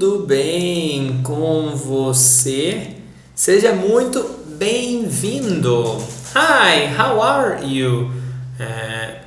tudo bem com você? Seja muito bem-vindo. Hi, how are you?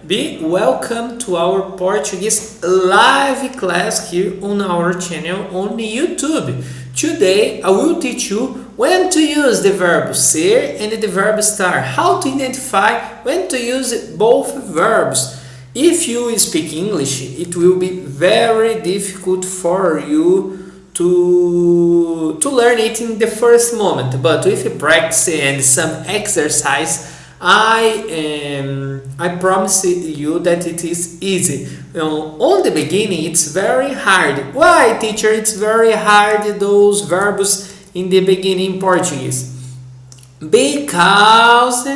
Be welcome to our Portuguese live class here on our channel on YouTube. Today I will teach you when to use the verb ser and the verb estar, how to identify when to use both verbs. If you speak English, it will be very difficult for you to learn it in the first moment, but with practice and some exercise, I promise you that it is easy. On the beginning, it's very hard. Why, teacher? It's very hard, those verbs in the beginning in Portuguese. Because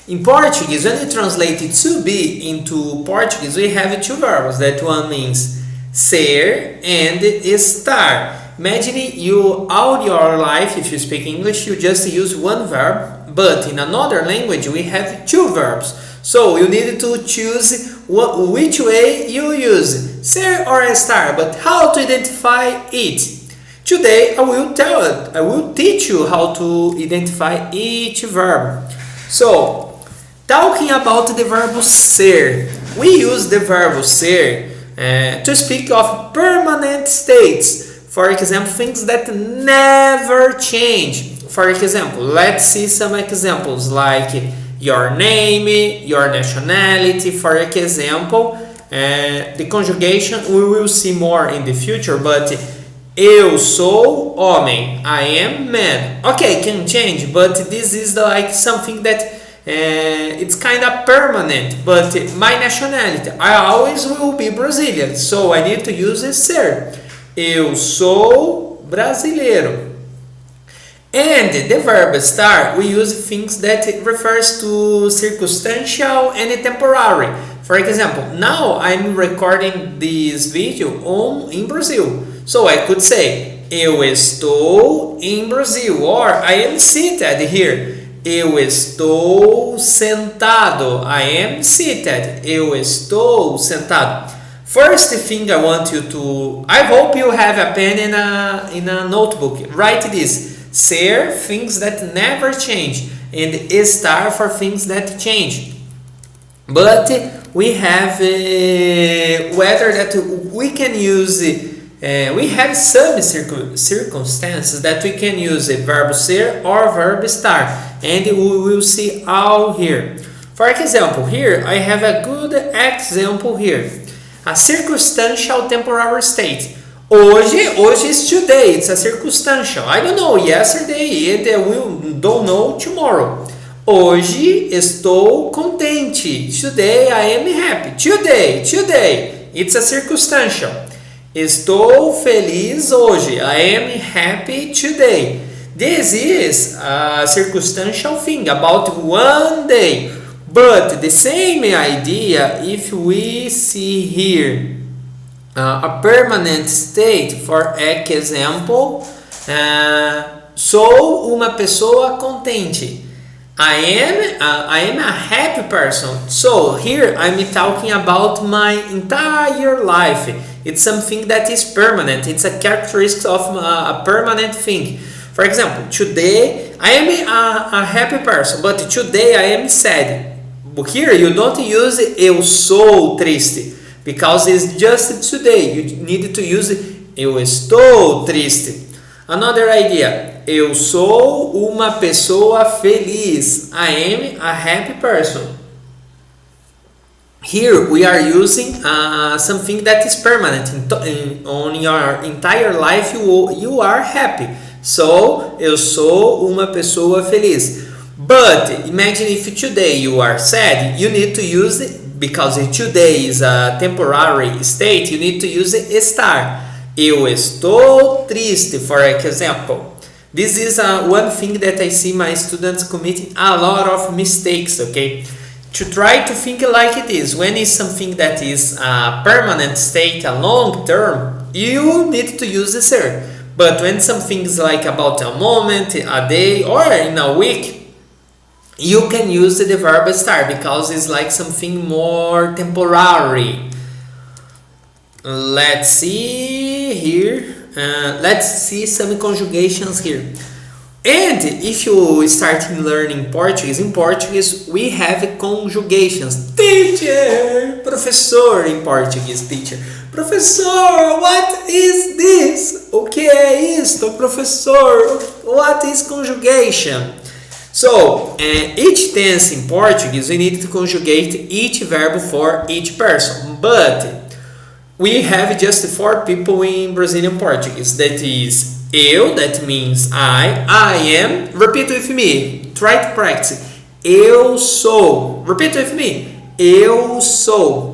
in Portuguese, when we translate it to be into Portuguese, we have two verbs. That one means ser and estar. Imagine you all your life, if you speak English, you just use one verb, but in another language we have two verbs. So you need to choose which way you use, ser or estar, but how to identify it. Today I will teach you how to identify each verb. So, talking about the verb ser, we use the verb ser to speak of permanent states. For example, things that never change. For example, let's see some examples like your name, your nationality. For example, the conjugation we will see more in the future, but eu sou homem, I am man. Okay, can change, but this is like something that it's kind of permanent. But my nationality, I always will be Brazilian, so I need to use a ser. Eu sou brasileiro. And the verb estar, we use things that refers to circumstantial and temporary. For example, now I'm recording this video in Brazil. So I could say, eu estou em Brazil, or I am seated here. Eu estou sentado. I am seated. Eu estou sentado. First thing I want you to... I hope you have a pen in a notebook. Write this. Ser, things that never change. And estar for things that change. But we have whether that we can use... we have some circumstances that we can use a verb ser or verb estar. And we will see all here. For example, here I have a good example here. A circumstantial temporary state. Hoje is today. It's a circumstantial. I don't know yesterday and we don't know tomorrow. Hoje estou contente. Today I am happy. Today. It's a circumstantial. Estou feliz hoje. I am happy today. This is a circumstantial thing about one day. But the same idea if we see here a permanent state, for example, sou uma pessoa contente. I am a happy person. So here I'm talking about my entire life. It's something that is permanent. It's a characteristic of a permanent thing. For example, today I am a happy person, but today I am sad. But here you don't use eu sou triste, because it's just today. You need to use eu estou triste. Another idea, eu sou uma pessoa feliz. I am a happy person. Here we are using something that is permanent. On your entire life you are happy. So, eu sou uma pessoa feliz. But imagine if today you are sad, you need to use it, because today is a temporary state, you need to use estar. Eu estou triste, for example. This is one thing that I see my students committing a lot of mistakes, okay? To try to think like this, when it's something that is a permanent state, a long term, you need to use the ser. But when something is like about a moment, a day, or in a week, you can use the verb estar, because it's like something more temporary. Let's see here. let's see some conjugations here. And if you start learning Portuguese, in Portuguese we have conjugations. Teacher, professor in Portuguese, teacher. Professor, what is this? O que é isto, professor? What is conjugation? So, each tense in Portuguese, we need to conjugate each verb for each person. But we have just 4 people in Brazilian Portuguese. That is eu, that means I am. Repeat with me. Try to practice. Eu sou. Repeat with me. Eu sou.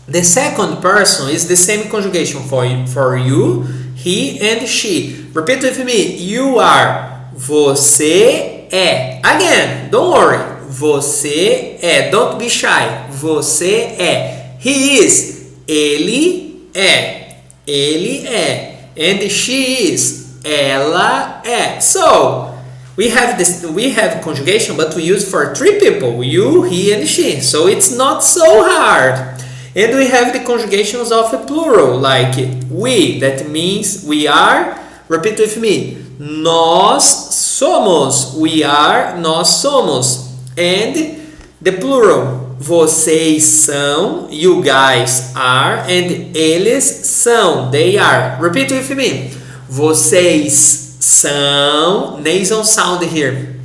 The second person is the same conjugation for you, he and she. Repeat with me. You are. Você é. Again, don't worry. Você é. Don't be shy. Você é. He is. Ele é. Ele é. And she is. Ela é. So, we have conjugation, but we use for 3 people. You, he, and she. So, it's not so hard. And we have the conjugations of a plural, like we, that means we are. Repeat with me. Nós somos. We are, nós somos. And the plural. Vocês são. You guys are. And eles são. They are. Repeat with me. Vocês são. Nasal sound here.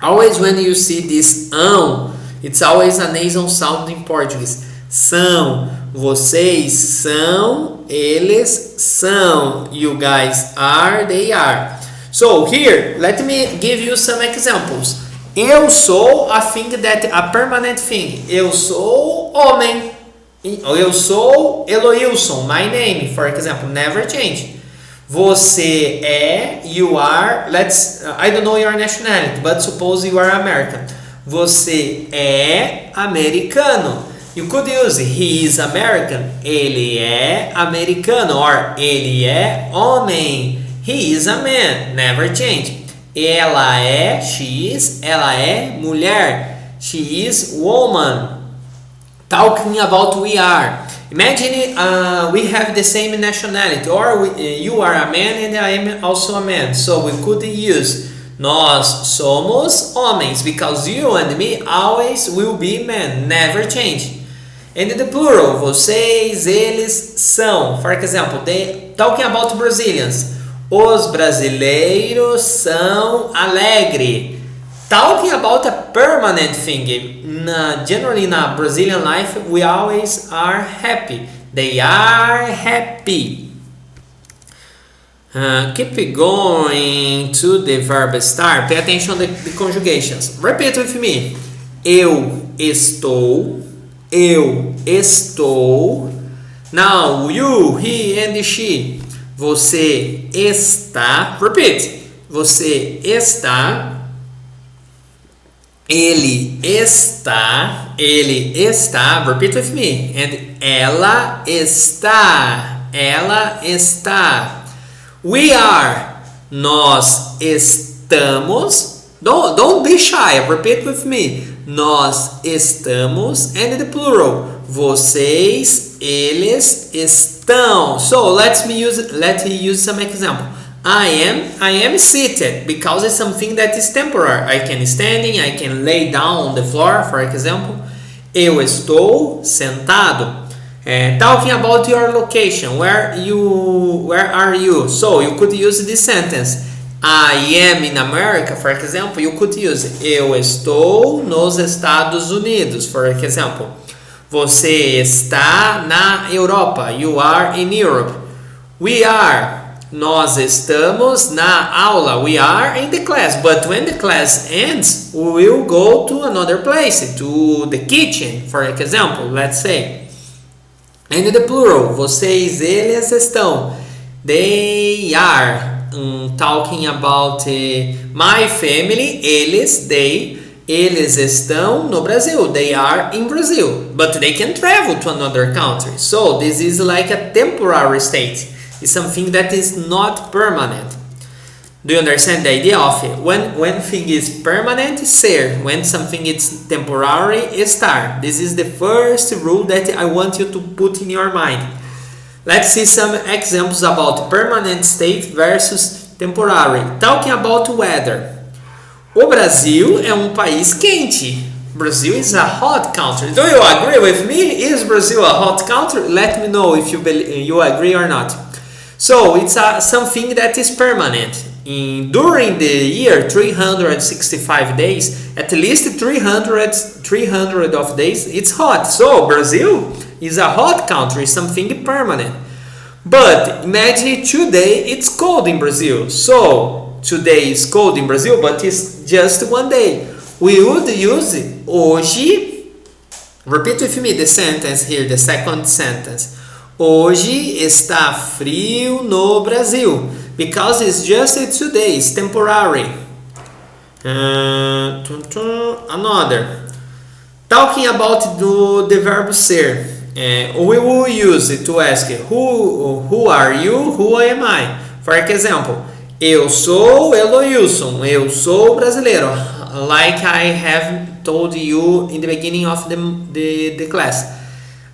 Always when you see this it's always a nasal sound in Portuguese. São. Vocês são. Eles são. You guys are. They are. So here, let me give you some examples. Eu sou a thing that a permanent thing. Eu sou homem. Eu sou Eloilson. My name, for example, never change. Você é. You are. I don't know your nationality, but suppose you are American. Você é americano. You could use he is American. Ele é americano. Or ele é homem. He is a man. Never change. Ela é. She is. Ela é mulher. She is woman. Talking about we are. Imagine we have the same nationality. Or you are a man and I am also a man. So we could use nós somos homens. Because you and me always will be men. Never change. And the plural, vocês, eles são. For example, talking about Brazilians. Os brasileiros são alegres. Talking about a permanent thing. Generally in a Brazilian life, we always are happy. They are happy. Keep going to the verb estar. Pay attention to the conjugations. Repeat with me. Eu estou. Eu estou. Now, you, he and she. Você está. Repeat. Você está. Ele está. Ele está. Repeat with me. And ela está. Ela está. We are. Nós estamos. Don't be shy. Repeat with me. Nós estamos. And the plural. Vocês, eles estão. So let's use some example. I am seated because it's something that is temporary. I can standing, I can lay down on the floor, for example. Eu estou sentado. Talking about your location, where are you? So you could use this sentence. I am in America, for example. You could use eu estou nos Estados Unidos, for example. Você está na Europa. You are in Europe. We are. Nós estamos na aula. We are in the class. But when the class ends, we will go to another place, to the kitchen, for example, let's say. And the plural. Vocês, eles estão. They are. Talking about my family. Eles, they. Eles estão no Brasil. They are in Brazil. But they can travel to another country. So this is like a temporary state. It's something that is not permanent. Do you understand the idea of it? When thing is permanent, ser. When something is temporary, estar. This is the first rule that I want you to put in your mind. Let's see some examples about permanent state versus temporary. Talking about weather. O Brasil é um país quente. Brazil is a hot country. Do you agree with me? Is Brazil a hot country? Let me know if you agree or not. So it's something that is permanent. During the year 365 days, at least 300 of days, it's hot. So Brazil is a hot country, something permanent. But imagine today it's cold in Brazil. So today is cold in Brazil, but it's just one day. We would use hoje. Repeat with me the sentence here, the second sentence. Hoje está frio no Brasil. Because it's just today, it's temporary. Another. Talking about the verb ser. We will use it to ask who are you, who am I? For example, eu sou Eloilson, eu sou brasileiro. Like I have told you in the beginning of the class.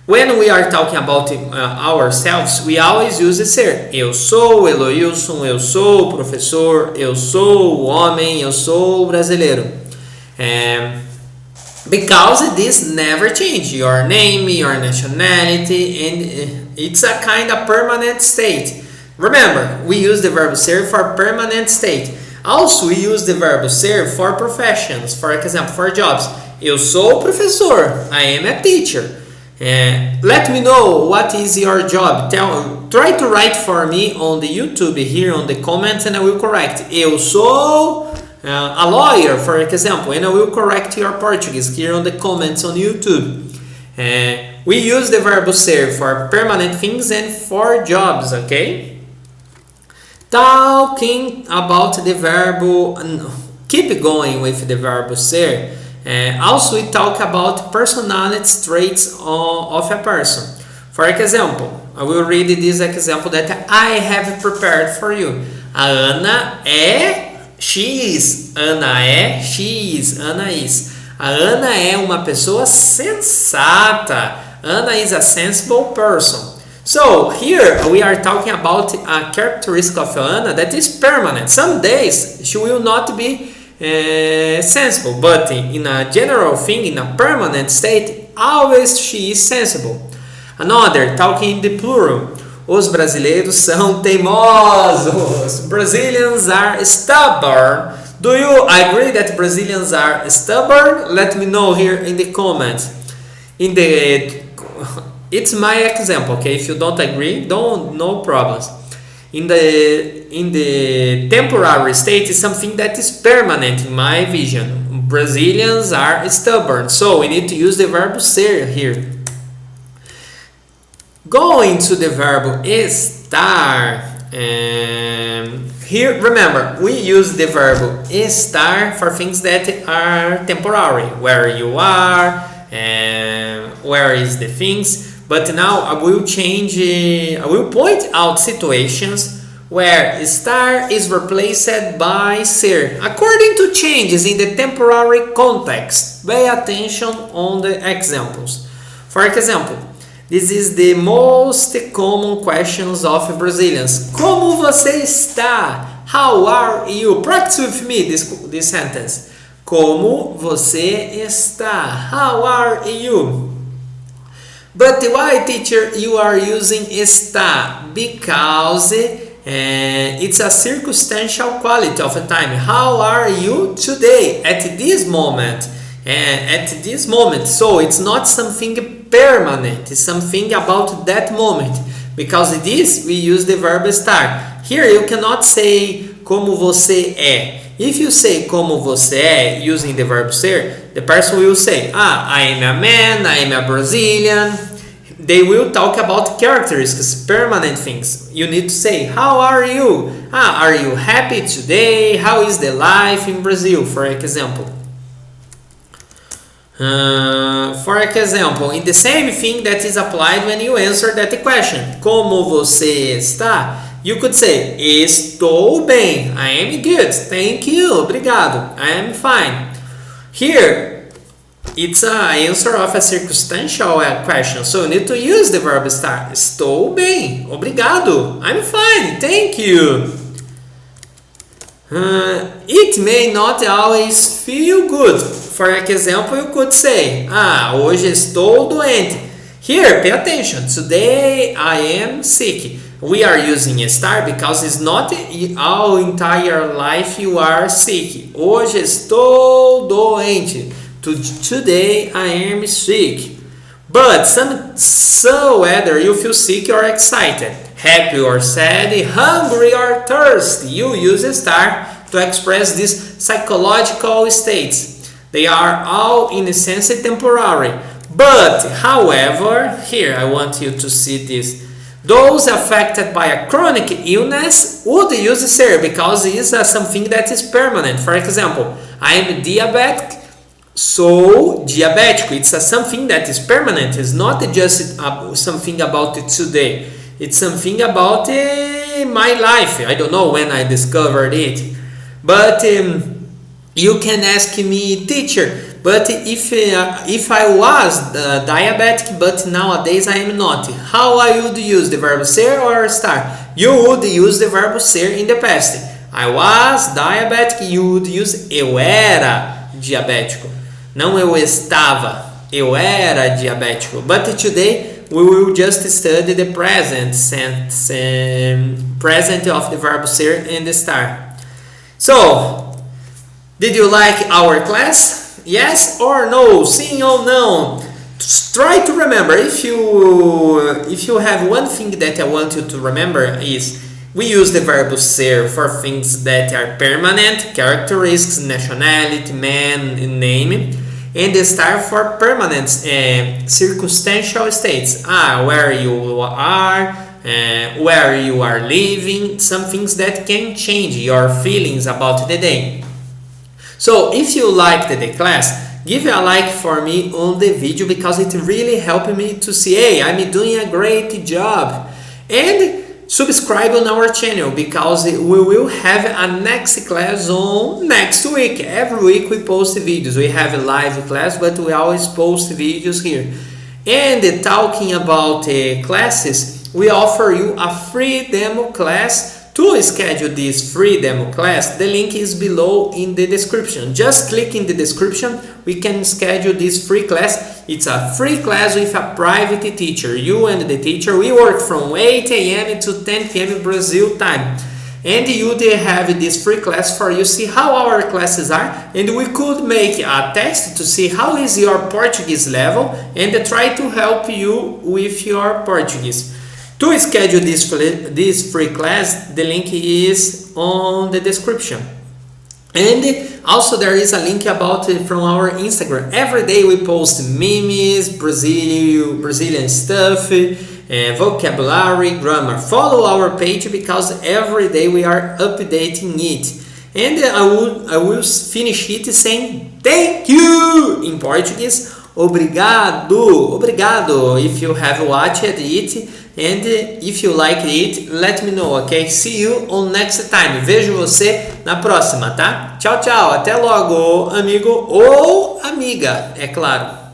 When we are talking about ourselves, we always use ser. Eu sou Eloilson, eu sou professor, eu sou homem, eu sou brasileiro. Because this never change. Your name, your nationality, and it's a kind of permanent state. Remember, we use the verb ser for permanent state. Also, we use the verb ser for professions. For example, for jobs. Eu sou professor. I am a teacher. Let me know what is your job. Try to write for me on the YouTube here on the comments and I will correct. Eu sou a lawyer, for example, and I will correct your Portuguese here on the comments on YouTube. We use the verb ser for permanent things and for jobs, okay? Talking about the verb, keep going with the verb ser. Also, we talk about personality traits of a person. For example, I will read this example that I have prepared for you. A Ana she is. Ana she is. Ana is. A Ana é uma pessoa sensata. Ana is a sensible person. So, here we are talking about a characteristic of Ana that is permanent. Some days she will not be sensible, but in a general thing, in a permanent state, always she is sensible. Another, talking in the plural. Os brasileiros são teimosos. Brazilians are stubborn. Do you agree that Brazilians are stubborn? Let me know here in the comments. It's my example, okay? If you don't agree, no problems. In the temporary state is something that is permanent in my vision. Brazilians are stubborn, so we need to use the verb ser here. Going to the verb estar. Here, remember, we use the verb estar for things that are temporary. Where you are, where is the things. But now I will point out situations where estar is replaced by ser. According to changes in the temporary context. Pay attention on the examples. For example, this is the most common questions of Brazilians. Como você está? How are you? Practice with me this sentence. Como você está? How are you? But why, teacher, you are using está? Because it's a circumstantial quality of a time. How are you today? At this moment. At this moment. So it's not something permanent. It's something about that moment. Because this we use the verb estar. Here you cannot say como você é. If you say como você é using the verb ser, the person will say, I am a man, I am a Brazilian. They will talk about characteristics, permanent things. You need to say, how are you? Are you happy today? How is the life in Brazil, for example? For example, in the same thing that is applied when you answer that question. Como você está? You could say, estou bem. I am good. Thank you. Obrigado. I am fine. Here, it's an answer of a circumstantial question. So you need to use the verb estar. Estou bem. Obrigado. I'm fine. Thank you. It may not always feel good. For example, you could say, hoje estou doente. Here, pay attention. Today I am sick. We are using estar because it's not all entire life you are sick. Hoje estou doente. Today I am sick. But so whether you feel sick or excited, happy or sad, hungry or thirsty, you use estar to express these psychological states. They are all in a sense temporary. But, however, here I want you to see this. Those affected by a chronic illness would use ser because it is something that is permanent. For example, I am diabetic, so diabético. It's something that is permanent. It's not just something about today. It's something about my life. I don't know when I discovered it. But you can ask me, teacher, but if I was diabetic, but nowadays I am not, how I would use the verb ser or estar? You would use the verb ser in the past. I was diabetic, you would use eu era diabético. Não eu estava, eu era diabético. But today we will just study the present sense, present of the verb ser and estar. So, did you like our class? Yes or no? Sim ou não? Try to remember. If you have one thing that I want you to remember is we use the verb ser for things that are permanent, characteristics, nationality, man, name, and estar for permanent, circumstantial states. Where you are, where you are living, some things that can change your feelings about the day. So if you liked the class, give a like for me on the video because it really helped me to see, hey, I'm doing a great job. And subscribe on our channel because we will have a next class on next week. Every week we post videos. We have a live class, but we always post videos here. And talking about classes, we offer you a free demo class. To schedule this free demo class, the link is below in the description. Just click in the description, we can schedule this free class. It's a free class with a private teacher. You and the teacher, we work from 8 a.m. to 10 p.m. Brazil time. And you have this free class for you see how our classes are, and we could make a test to see how is your Portuguese level and try to help you with your Portuguese. To schedule this free class, the link is on the description. And also there is a link about from our Instagram. Every day we post memes, Brazilian stuff, vocabulary, grammar. Follow our page because every day we are updating it. And I will finish it saying thank you in Portuguese. Obrigado, obrigado. If you have watched it. And if you like it, let me know, ok? See you on next time. Vejo você na próxima, tá? Tchau, tchau. Até logo, amigo ou amiga, é claro.